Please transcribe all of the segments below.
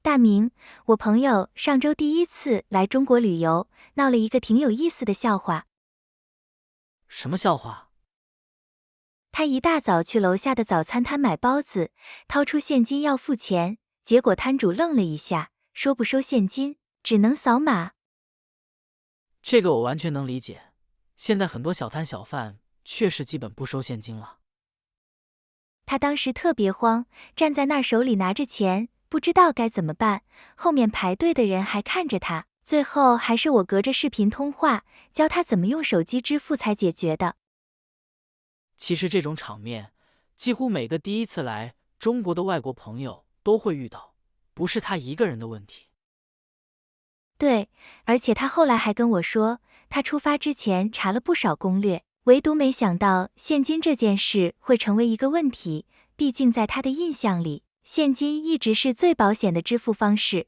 大明，我朋友上周第一次来中国旅游，闹了一个挺有意思的笑话。什么笑话？他一大早去楼下的早餐摊买包子，掏出现金要付钱，结果摊主愣了一下，说不收现金，只能扫码。这个我完全能理解，现在很多小摊小贩确实基本不收现金了。他当时特别慌，站在那儿手里拿着钱，不知道该怎么办，后面排队的人还看着他，最后还是我隔着视频通话，教他怎么用手机支付才解决的。其实这种场面，几乎每个第一次来中国的外国朋友都会遇到，不是他一个人的问题。对，而且他后来还跟我说，他出发之前查了不少攻略，唯独没想到现金这件事会成为一个问题，毕竟在他的印象里，现金一直是最保险的支付方式。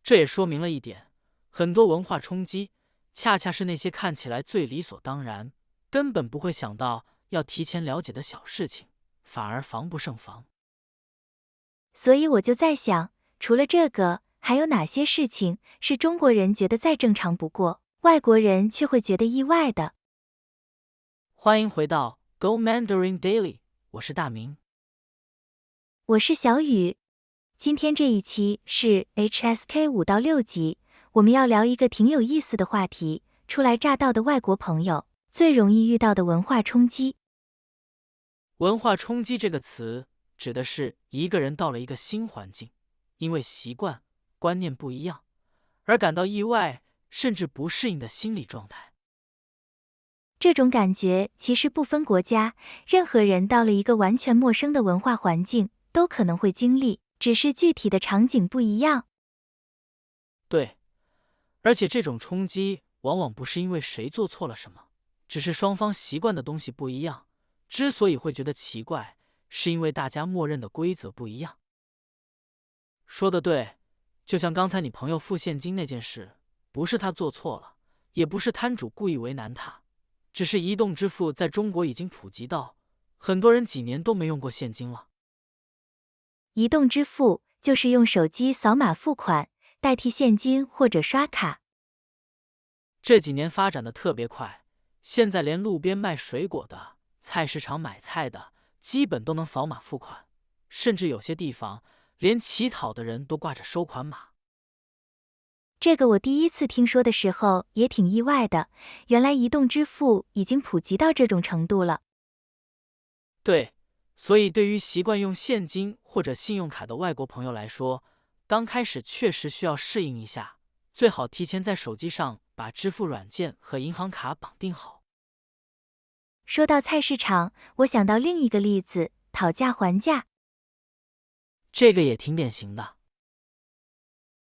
这也说明了一点，很多文化冲击，恰恰是那些看起来最理所当然，根本不会想到要提前了解的小事情，反而防不胜防。所以我就在想，除了这个，还有哪些事情是中国人觉得再正常不过，外国人却会觉得意外的？欢迎回到 Go Mandarin Daily， 我是大明。我是小雨。今天这一期是 HSK 5到6集，我们要聊一个挺有意思的话题，初来乍到的外国朋友最容易遇到的文化冲击。文化冲击这个词指的是一个人到了一个新环境，因为习惯、观念不一样，而感到意外甚至不适应的心理状态。这种感觉其实不分国家，任何人到了一个完全陌生的文化环境，都可能会经历，只是具体的场景不一样。对，而且这种冲击往往不是因为谁做错了什么，只是双方习惯的东西不一样。之所以会觉得奇怪，是因为大家默认的规则不一样。说得对，就像刚才你朋友付现金那件事，不是他做错了，也不是摊主故意为难他，只是移动支付在中国已经普及到，很多人几年都没用过现金了。移动支付就是用手机扫码付款，代替现金或者刷卡。这几年发展的特别快，现在连路边卖水果的、菜市场买菜的，基本都能扫码付款，甚至有些地方连乞讨的人都挂着收款码。这个我第一次听说的时候也挺意外的，原来移动支付已经普及到这种程度了。对，所以对于习惯用现金或者信用卡的外国朋友来说，刚开始确实需要适应一下，最好提前在手机上把支付软件和银行卡绑定好。说到菜市场，我想到另一个例子，讨价还价。这个也挺典型的。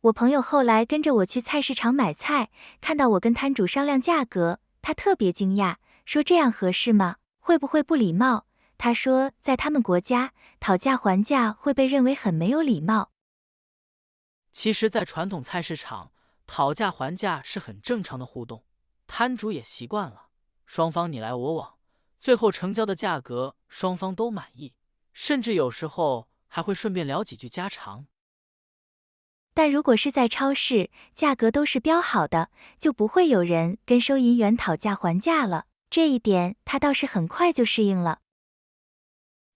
我朋友后来跟着我去菜市场买菜，看到我跟摊主商量价格，他特别惊讶，说这样合适吗？会不会不礼貌？他说在他们国家，讨价还价会被认为很没有礼貌。其实，在传统菜市场，讨价还价是很正常的互动，摊主也习惯了，双方你来我往，最后成交的价格双方都满意，甚至有时候还会顺便聊几句家常。但如果是在超市，价格都是标好的，就不会有人跟收银员讨价还价了。这一点他倒是很快就适应了。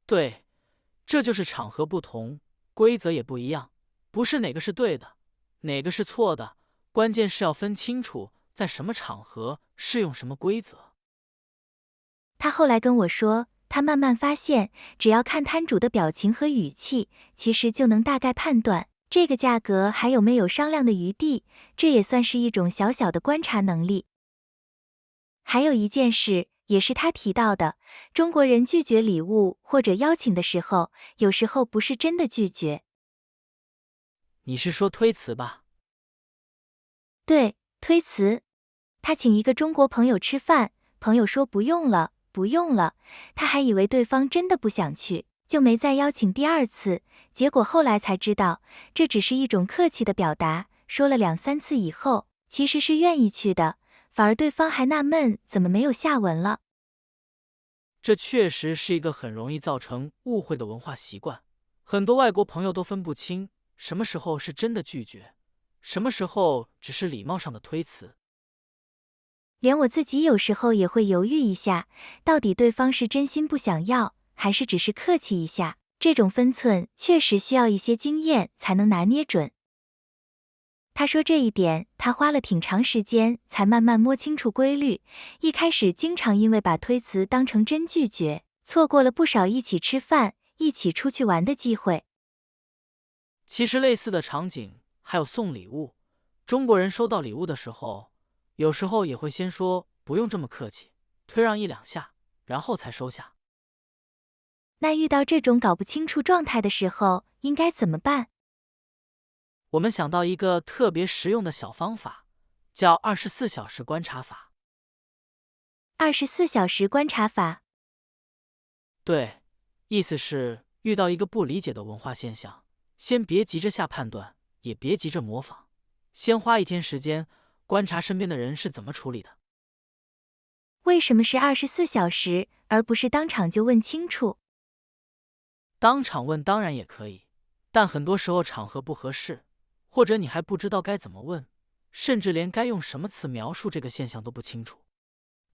对，这就是场合不同，规则也不一样，不是哪个是对的，哪个是错的，关键是要分清楚在什么场合适用什么规则。他后来跟我说，他慢慢发现，只要看摊主的表情和语气，其实就能大概判断这个价格还有没有商量的余地，这也算是一种小小的观察能力。还有一件事，也是他提到的，中国人拒绝礼物或者邀请的时候，有时候不是真的拒绝。你是说推辞吧？对，推辞。他请一个中国朋友吃饭，朋友说不用了，不用了，他还以为对方真的不想去，就没再邀请第二次，结果后来才知道，这只是一种客气的表达，说了2、3次以后，其实是愿意去的，反而对方还纳闷怎么没有下文了。这确实是一个很容易造成误会的文化习惯，很多外国朋友都分不清什么时候是真的拒绝，什么时候只是礼貌上的推辞。连我自己有时候也会犹豫一下，到底对方是真心不想要，还是只是客气一下。这种分寸确实需要一些经验才能拿捏准。他说这一点，他花了挺长时间才慢慢摸清楚规律。一开始经常因为把推辞当成真拒绝，错过了不少一起吃饭、一起出去玩的机会。其实类似的场景还有送礼物，中国人收到礼物的时候，有时候也会先说不用这么客气，推让一两下，然后才收下。那遇到这种搞不清楚状态的时候，应该怎么办？我们想到一个特别实用的小方法，叫24小时观察法。24小时观察法。对，意思是遇到一个不理解的文化现象，先别急着下判断，也别急着模仿，先花1天时间观察身边的人是怎么处理的。为什么是24小时，而不是当场就问清楚？当场问当然也可以，但很多时候场合不合适，或者你还不知道该怎么问，甚至连该用什么词描述这个现象都不清楚。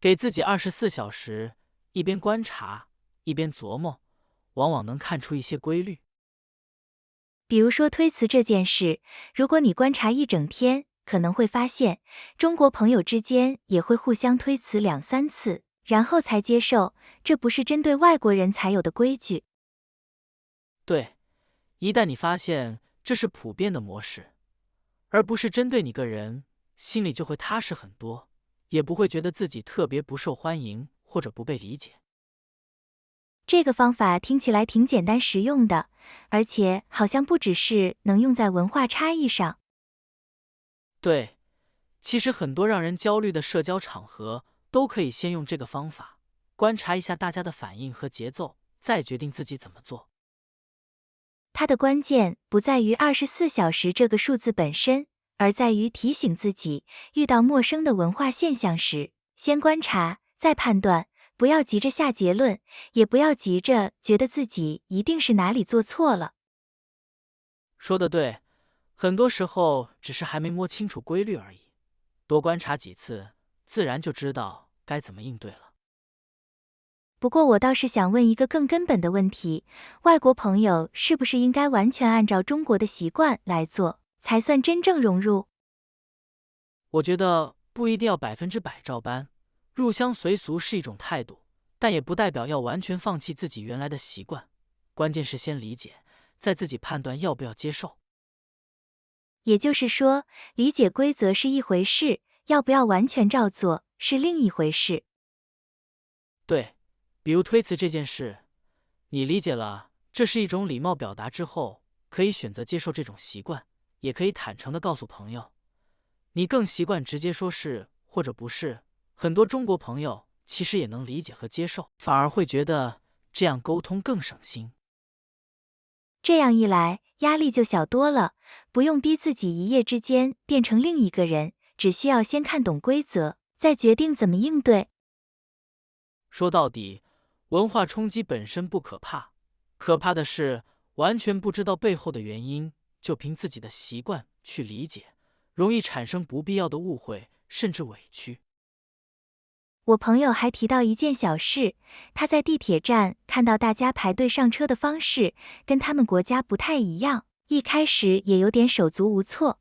给自己24小时，一边观察，一边琢磨，往往能看出一些规律。比如说推辞这件事，如果你观察一整天，可能会发现，中国朋友之间也会互相推辞2、3次，然后才接受，这不是针对外国人才有的规矩。对，一旦你发现这是普遍的模式，而不是针对你个人，心里就会踏实很多，也不会觉得自己特别不受欢迎或者不被理解。这个方法听起来挺简单实用的，而且好像不只是能用在文化差异上。对，其实很多让人焦虑的社交场合都可以先用这个方法，观察一下大家的反应和节奏，再决定自己怎么做。它的关键不在于24小时这个数字本身，而在于提醒自己，遇到陌生的文化现象时，先观察，再判断，不要急着下结论，也不要急着觉得自己一定是哪里做错了。说得对，很多时候只是还没摸清楚规律而已，多观察几次，自然就知道该怎么应对了。不过我倒是想问一个更根本的问题，外国朋友是不是应该完全按照中国的习惯来做，才算真正融入？我觉得不一定要100%照搬，入乡随俗是一种态度，但也不代表要完全放弃自己原来的习惯。关键是先理解，再自己判断要不要接受。也就是说，理解规则是一回事，要不要完全照做是另一回事。对，比如推辞这件事，你理解了这是一种礼貌表达之后，可以选择接受这种习惯，也可以坦诚地告诉朋友，你更习惯直接说是或者不是。很多中国朋友其实也能理解和接受，反而会觉得这样沟通更省心。这样一来，压力就小多了，不用逼自己一夜之间变成另一个人，只需要先看懂规则，再决定怎么应对。说到底，文化冲击本身不可怕，可怕的是完全不知道背后的原因，就凭自己的习惯去理解，容易产生不必要的误会，甚至委屈。我朋友还提到一件小事，他在地铁站看到大家排队上车的方式跟他们国家不太一样，一开始也有点手足无措。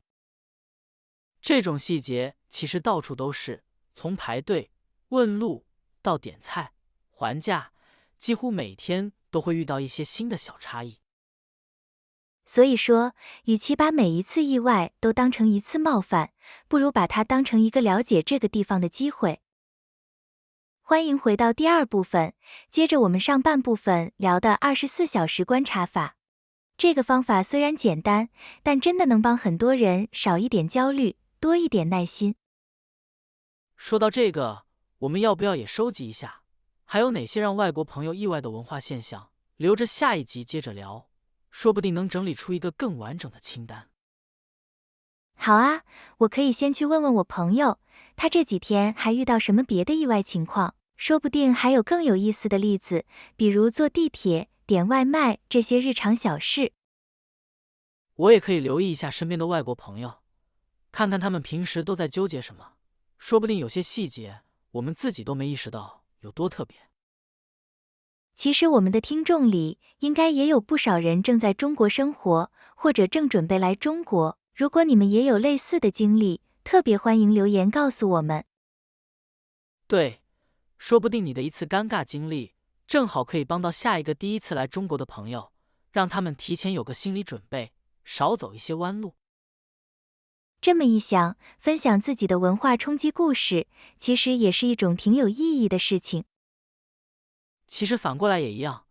这种细节其实到处都是，从排队、问路到点菜、还价，几乎每天都会遇到一些新的小差异。所以说，与其把每一次意外都当成一次冒犯，不如把它当成一个了解这个地方的机会。欢迎回到第2部分，接着我们上半部分聊的24小时观察法。这个方法虽然简单，但真的能帮很多人少一点焦虑，多一点耐心。说到这个，我们要不要也收集一下，还有哪些让外国朋友意外的文化现象？留着下一集接着聊，说不定能整理出一个更完整的清单。好啊，我可以先去问问我朋友，他这几天还遇到什么别的意外情况，说不定还有更有意思的例子，比如坐地铁、点外卖这些日常小事。我也可以留意一下身边的外国朋友，看看他们平时都在纠结什么，说不定有些细节我们自己都没意识到有多特别。其实我们的听众里，应该也有不少人正在中国生活，或者正准备来中国。如果你们也有类似的经历，特别欢迎留言告诉我们。对，说不定你的一次尴尬经历，正好可以帮到下一个第一次来中国的朋友，让他们提前有个心理准备，少走一些弯路。这么一想，分享自己的文化冲击故事，其实也是一种挺有意义的事情。其实反过来也一样，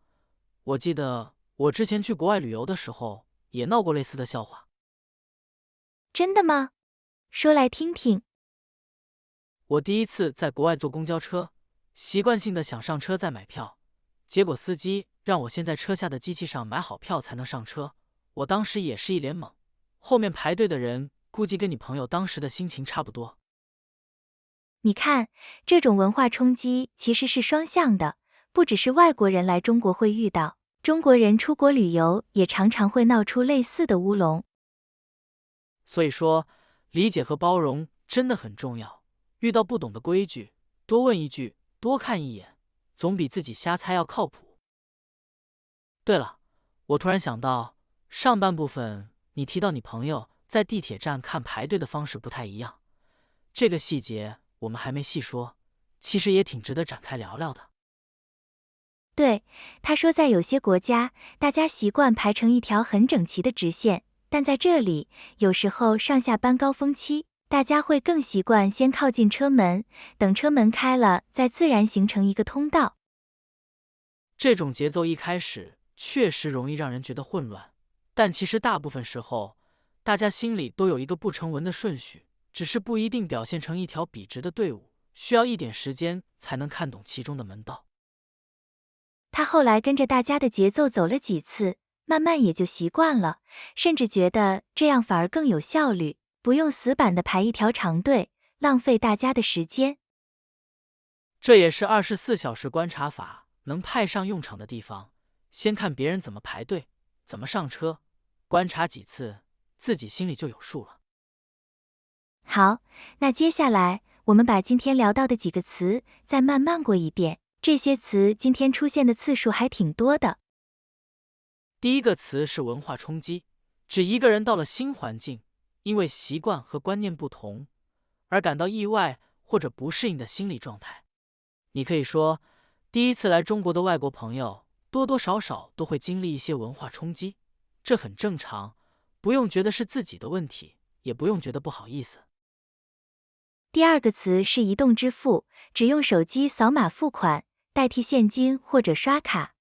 我记得我之前去国外旅游的时候，也闹过类似的笑话。真的吗？说来听听。我第一次在国外坐公交车，习惯性的想上车再买票，结果司机让我先在车下的机器上买好票才能上车。我当时也是一脸懵，后面排队的人估计跟你朋友当时的心情差不多。你看，这种文化冲击其实是双向的，不只是外国人来中国会遇到，中国人出国旅游也常常会闹出类似的乌龙。所以说，理解和包容真的很重要。遇到不懂的规矩，多问一句，多看一眼，总比自己瞎猜要靠谱。对了，我突然想到，上半部分你提到你朋友在地铁站看排队的方式不太一样，这个细节我们还没细说，其实也挺值得展开聊聊的。对，他说在有些国家，大家习惯排成一条很整齐的直线，但在这里，有时候上下班高峰期，大家会更习惯先靠近车门，等车门开了，再自然形成一个通道。这种节奏一开始确实容易让人觉得混乱，但其实大部分时候，大家心里都有一个不成文的顺序，只是不一定表现成一条笔直的队伍，需要一点时间才能看懂其中的门道。他后来跟着大家的节奏走了几次，慢慢也就习惯了，甚至觉得这样反而更有效率，不用死板的排一条长队，浪费大家的时间。这也是24小时观察法能派上用场的地方，先看别人怎么排队，怎么上车，观察几次，自己心里就有数了。好，那接下来我们把今天聊到的几个词再慢慢过一遍，这些词今天出现的次数还挺多的。第一个词是文化冲击，指一个人到了新环境，因为习惯和观念不同，而感到意外或者不适应的心理状态。你可以说，第一次来中国的外国朋友多多少少都会经历一些文化冲击，这很正常，不用觉得是自己的问题，也不用觉得不好意思。第二个词是移动支付，只用手机扫码付款，代替现金或者刷卡。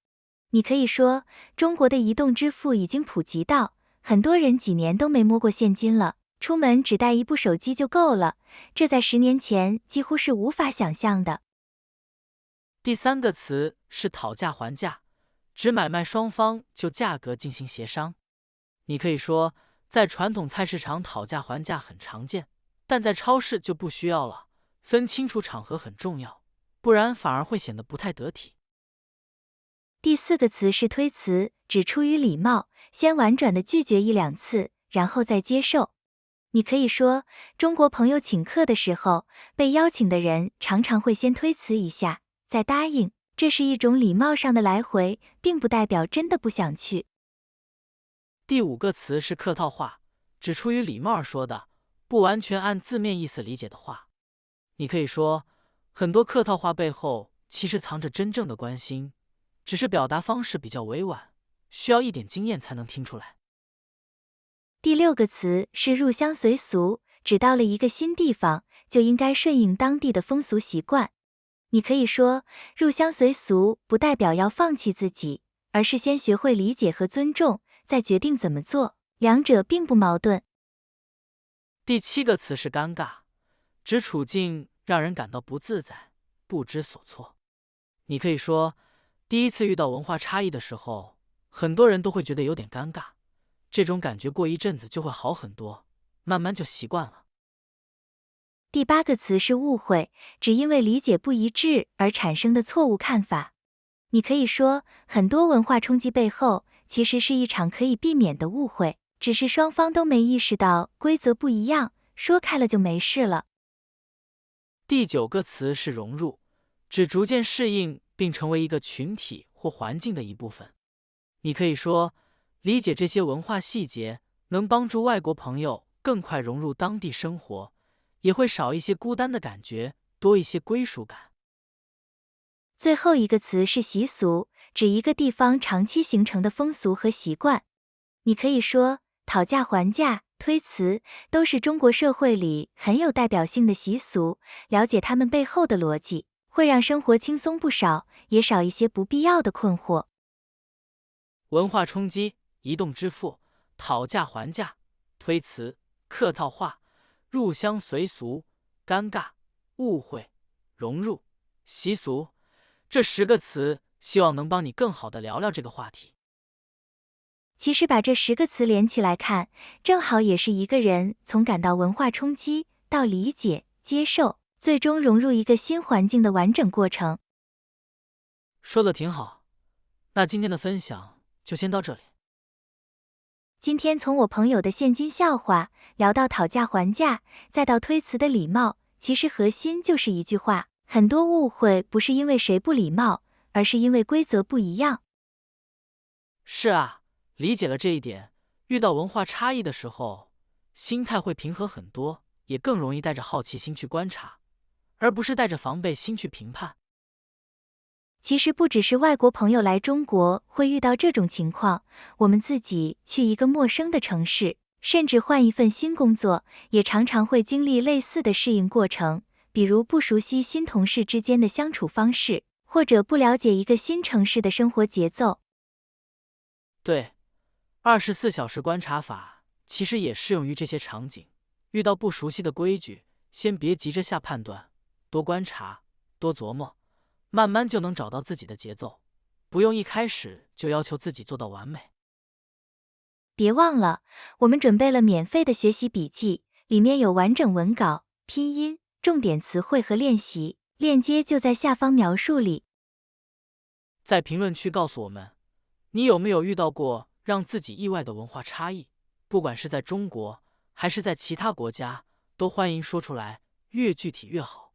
你可以说，中国的移动支付已经普及到，很多人几年都没摸过现金了，出门只带一部手机就够了，这在10年前几乎是无法想象的。第三个词是讨价还价，指买卖双方就价格进行协商。你可以说，在传统菜市场讨价还价很常见，但在超市就不需要了，分清楚场合很重要，不然反而会显得不太得体。第四个词是推辞，只出于礼貌，先婉转的拒绝1-2次，然后再接受。你可以说，中国朋友请客的时候，被邀请的人常常会先推辞一下，再答应，这是一种礼貌上的来回，并不代表真的不想去。第五个词是客套话，只出于礼貌而说的，不完全按字面意思理解的话。你可以说，很多客套话背后其实藏着真正的关心，只是表达方式比较委婉，需要一点经验才能听出来。第六个词是入乡随俗，只到了一个新地方，就应该顺应当地的风俗习惯。你可以说，入乡随俗不代表要放弃自己，而是先学会理解和尊重，再决定怎么做，两者并不矛盾。第七个词是尴尬，指处境让人感到不自在、不知所措。你可以说，第一次遇到文化差异的时候，很多人都会觉得有点尴尬，这种感觉过一阵子就会好很多，慢慢就习惯了。第8个词是误会，只因为理解不一致而产生的错误看法。你可以说，很多文化冲击背后其实是一场可以避免的误会，只是双方都没意识到规则不一样，说开了就没事了。第9个词是融入，指逐渐适应并成为一个群体或环境的一部分。你可以说，理解这些文化细节能帮助外国朋友更快融入当地生活，也会少一些孤单的感觉，多一些归属感。最后一个词是习俗，指一个地方长期形成的风俗和习惯。你可以说，讨价还价、推辞都是中国社会里很有代表性的习俗，了解他们背后的逻辑，会让生活轻松不少，也少一些不必要的困惑。文化冲击、移动支付、讨价还价、推辞、客套话、入乡随俗、尴尬、误会、融入、习俗，这10个词希望能帮你更好地聊聊这个话题。其实把这10个词连起来看，正好也是一个人从感到文化冲击到理解、接受，最终融入一个新环境的完整过程。说得挺好，那今天的分享就先到这里。今天从我朋友的现金笑话聊到讨价还价，再到推辞的礼貌，其实核心就是一句话：很多误会不是因为谁不礼貌，而是因为规则不一样。是啊，理解了这一点，遇到文化差异的时候，心态会平和很多，也更容易带着好奇心去观察，而不是带着防备心去评判。其实不只是外国朋友来中国会遇到这种情况，我们自己去一个陌生的城市，甚至换一份新工作，也常常会经历类似的适应过程，比如不熟悉新同事之间的相处方式，或者不了解一个新城市的生活节奏。对，24小时观察法其实也适用于这些场景。遇到不熟悉的规矩，先别急着下判断，多观察，多琢磨，慢慢就能找到自己的节奏，不用一开始就要求自己做到完美。别忘了，我们准备了免费的学习笔记，里面有完整文稿、拼音、重点词汇和练习，链接就在下方描述里。在评论区告诉我们，你有没有遇到过让自己意外的文化差异？不管是在中国还是在其他国家，都欢迎说出来，越具体越好。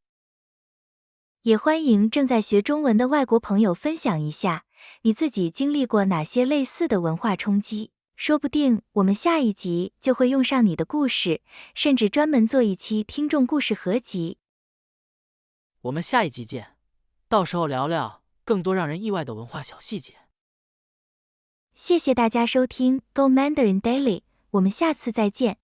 也欢迎正在学中文的外国朋友分享一下，你自己经历过哪些类似的文化冲击，说不定我们下一集就会用上你的故事，甚至专门做一期听众故事合集。我们下一集见，到时候聊聊更多让人意外的文化小细节。谢谢大家收听 Go Mandarin Daily， 我们下次再见。